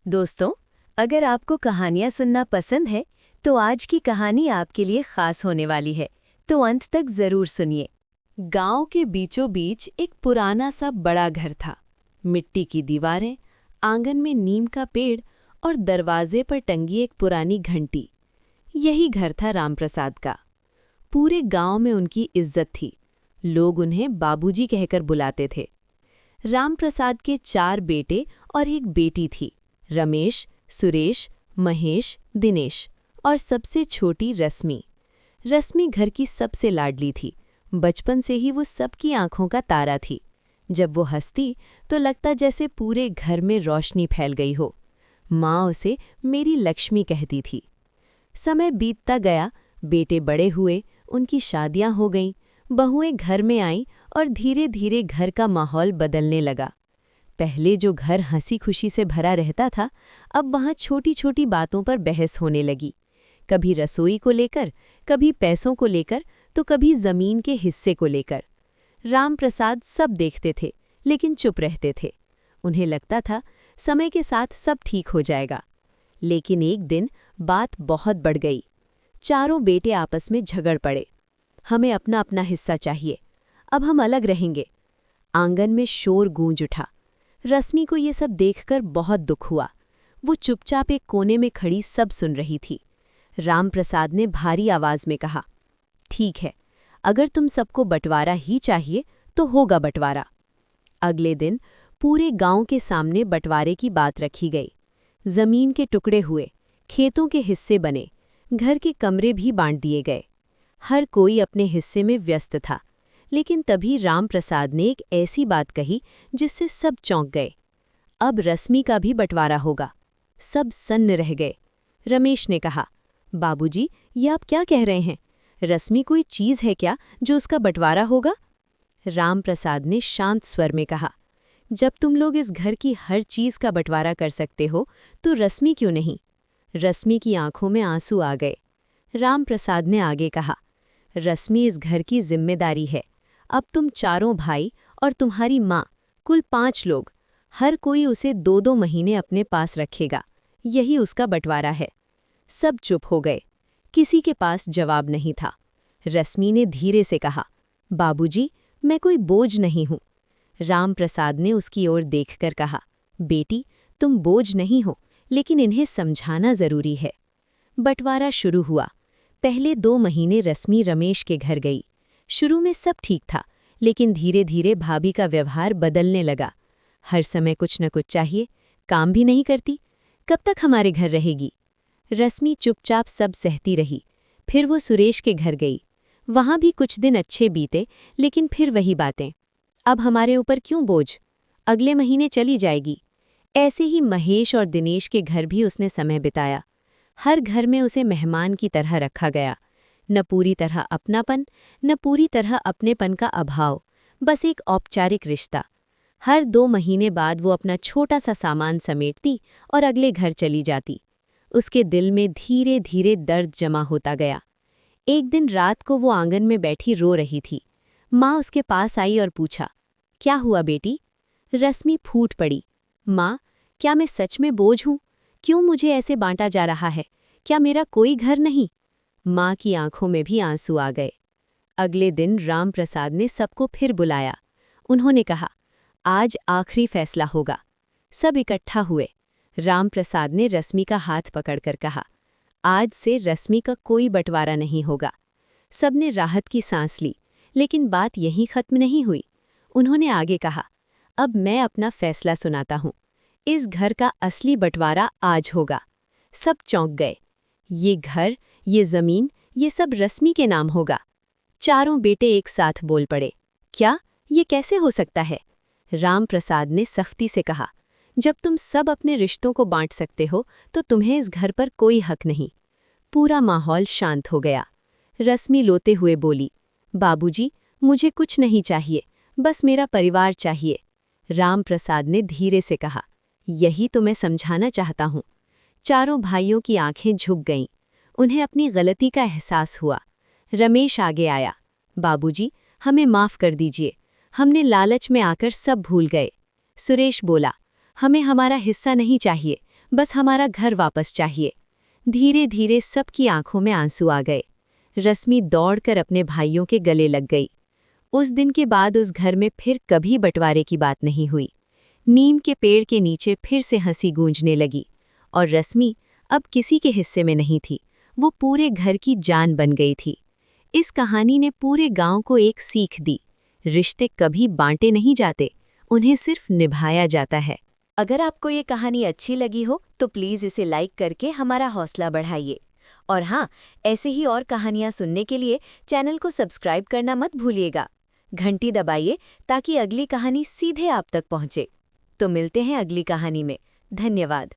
दोस्तों, अगर आपको कहानियाँ सुनना पसंद है तो आज की कहानी आपके लिए खास होने वाली है, तो अंत तक जरूर सुनिए। गांव के बीचों बीच एक पुराना सा बड़ा घर था। मिट्टी की दीवारें, आंगन में नीम का पेड़ और दरवाजे पर टंगी एक पुरानी घंटी। यही घर था रामप्रसाद का। पूरे गांव में उनकी इज्जत थी। लोग उन्हें बाबूजी कहकर बुलाते थे। रामप्रसाद के 4 बेटे और एक बेटी थी, रमेश, सुरेश, महेश, दिनेश और सबसे छोटी रश्मि। रश्मि घर की सबसे लाडली थी। बचपन से ही वो सबकी आंखों का तारा थी। जब वो हंसती तो लगता जैसे पूरे घर में रोशनी फैल गई हो। माँ उसे मेरी लक्ष्मी कहती थी। समय बीतता गया, बेटे बड़े हुए, उनकी शादियां हो गईं, बहुएं घर में आईं और धीरे धीरे घर का माहौल बदलने लगा। पहले जो घर हंसी खुशी से भरा रहता था, अब वहाँ छोटी छोटी बातों पर बहस होने लगी। कभी रसोई को लेकर, कभी पैसों को लेकर, तो कभी जमीन के हिस्से को लेकर। रामप्रसाद सब देखते थे, लेकिन चुप रहते थे। उन्हें लगता था समय के साथ सब ठीक हो जाएगा। लेकिन एक दिन बात बहुत बढ़ गई। चारों बेटे आपस में झगड़ पड़े। हमें अपना अपना हिस्सा चाहिए, अब हम अलग रहेंगे। आंगन में शोर गूंज उठा। रश्मि को ये सब देखकर बहुत दुख हुआ। वो चुपचाप एक कोने में खड़ी सब सुन रही थी। रामप्रसाद ने भारी आवाज में कहा, ठीक है, अगर तुम सबको बंटवारा ही चाहिए तो होगा बंटवारा। अगले दिन पूरे गांव के सामने बंटवारे की बात रखी गई। जमीन के टुकड़े हुए, खेतों के हिस्से बने, घर के कमरे भी बांट दिए गए। हर कोई अपने हिस्से में व्यस्त था। लेकिन तभी रामप्रसाद ने एक ऐसी बात कही जिससे सब चौंक गए। अब रश्मि का भी बंटवारा होगा। सब सन्न रह गए। रमेश ने कहा, बाबूजी, ये आप क्या कह रहे हैं? रश्मि कोई चीज़ है क्या जो उसका बंटवारा होगा? रामप्रसाद ने शांत स्वर में कहा, जब तुम लोग इस घर की हर चीज़ का बंटवारा कर सकते हो तो रश्मि क्यों नहीं? रश्मि की आंखों में आंसू आ गए। रामप्रसाद ने आगे कहा, रश्मि इस घर की जिम्मेदारी है। अब तुम चारों भाई और तुम्हारी माँ, कुल 5 लोग, हर कोई उसे 2-2 महीने अपने पास रखेगा। यही उसका बंटवारा है। सब चुप हो गए। किसी के पास जवाब नहीं था। रश्मि ने धीरे से कहा, बाबूजी, मैं कोई बोझ नहीं हूँ। रामप्रसाद ने उसकी ओर देखकर कहा, बेटी, तुम बोझ नहीं हो, लेकिन इन्हें समझाना जरूरी है। बंटवारा शुरू हुआ। पहले 2 महीने रश्मि रमेश के घर गई। शुरू में सब ठीक था, लेकिन धीरे धीरे भाभी का व्यवहार बदलने लगा। हर समय कुछ न कुछ चाहिए, काम भी नहीं करती। कब तक हमारे घर रहेगी? रश्मि चुपचाप सब सहती रही। फिर वो सुरेश के घर गई। वहाँ भी कुछ दिन अच्छे बीते, लेकिन फिर वही बातें। अब हमारे ऊपर क्यों बोझ? अगले महीने चली जाएगी। ऐसे ही महेश और दिनेश के घर भी उसने समय बिताया। हर घर में उसे मेहमान की तरह रखा गया। न पूरी तरह अपनापन, न पूरी तरह अपनेपन का अभाव, बस एक औपचारिक रिश्ता। हर 2 महीने बाद वो अपना छोटा सा सामान समेटती और अगले घर चली जाती। उसके दिल में धीरे धीरे दर्द जमा होता गया। एक दिन रात को वो आंगन में बैठी रो रही थी। माँ उसके पास आई और पूछा, क्या हुआ बेटी? रश्मि फूट पड़ी, माँ, क्या मैं सच में बोझ हूँ? क्यों मुझे ऐसे बांटा जा रहा है? क्या मेरा कोई घर नहीं? माँ की आंखों में भी आंसू आ गए। अगले दिन रामप्रसाद ने सबको फिर बुलाया। उन्होंने कहा, आज आखिरी फैसला होगा। सब इकट्ठा हुए। रामप्रसाद ने रश्मि का हाथ पकड़कर कहा, आज से रश्मि का कोई बंटवारा नहीं होगा। सबने राहत की सांस ली, लेकिन बात यहीं खत्म नहीं हुई। उन्होंने आगे कहा, अब मैं अपना फैसला सुनाता हूँ। इस घर का असली बंटवारा आज होगा। सब चौंक गए। ये घर, ये जमीन, ये सब रश्मि के नाम होगा। चारों बेटे एक साथ बोल पड़े, क्या? ये कैसे हो सकता है? रामप्रसाद ने सख्ती से कहा, जब तुम सब अपने रिश्तों को बांट सकते हो तो तुम्हें इस घर पर कोई हक नहीं। पूरा माहौल शांत हो गया। रश्मि रोते हुए बोली, बाबूजी, मुझे कुछ नहीं चाहिए, बस मेरा परिवार चाहिए। रामप्रसाद ने धीरे से कहा, यही तो मैं समझाना चाहता हूँ। चारों भाइयों की आंखें झुक गईं। उन्हें अपनी गलती का एहसास हुआ। रमेश आगे आया, बाबूजी, हमें माफ़ कर दीजिए, हमने लालच में आकर सब भूल गए। सुरेश बोला, हमें हमारा हिस्सा नहीं चाहिए, बस हमारा घर वापस चाहिए। धीरे धीरे सबकी आंखों में आंसू आ गए। रश्मि दौड़कर अपने भाइयों के गले लग गई। उस दिन के बाद उस घर में फिर कभी बंटवारे की बात नहीं हुई। नीम के पेड़ के नीचे फिर से हंसी गूंजने लगी और रश्मि अब किसी के हिस्से में नहीं थी, वो पूरे घर की जान बन गई थी। इस कहानी ने पूरे गांव को एक सीख दी, रिश्ते कभी बांटे नहीं जाते, उन्हें सिर्फ निभाया जाता है। अगर आपको ये कहानी अच्छी लगी हो तो प्लीज़ इसे लाइक करके हमारा हौसला बढ़ाइए। और हाँ, ऐसे ही और कहानियाँ सुनने के लिए चैनल को सब्सक्राइब करना मत भूलिएगा। घंटी दबाइए ताकि अगली कहानी सीधे आप तक पहुँचे। तो मिलते हैं अगली कहानी में। धन्यवाद।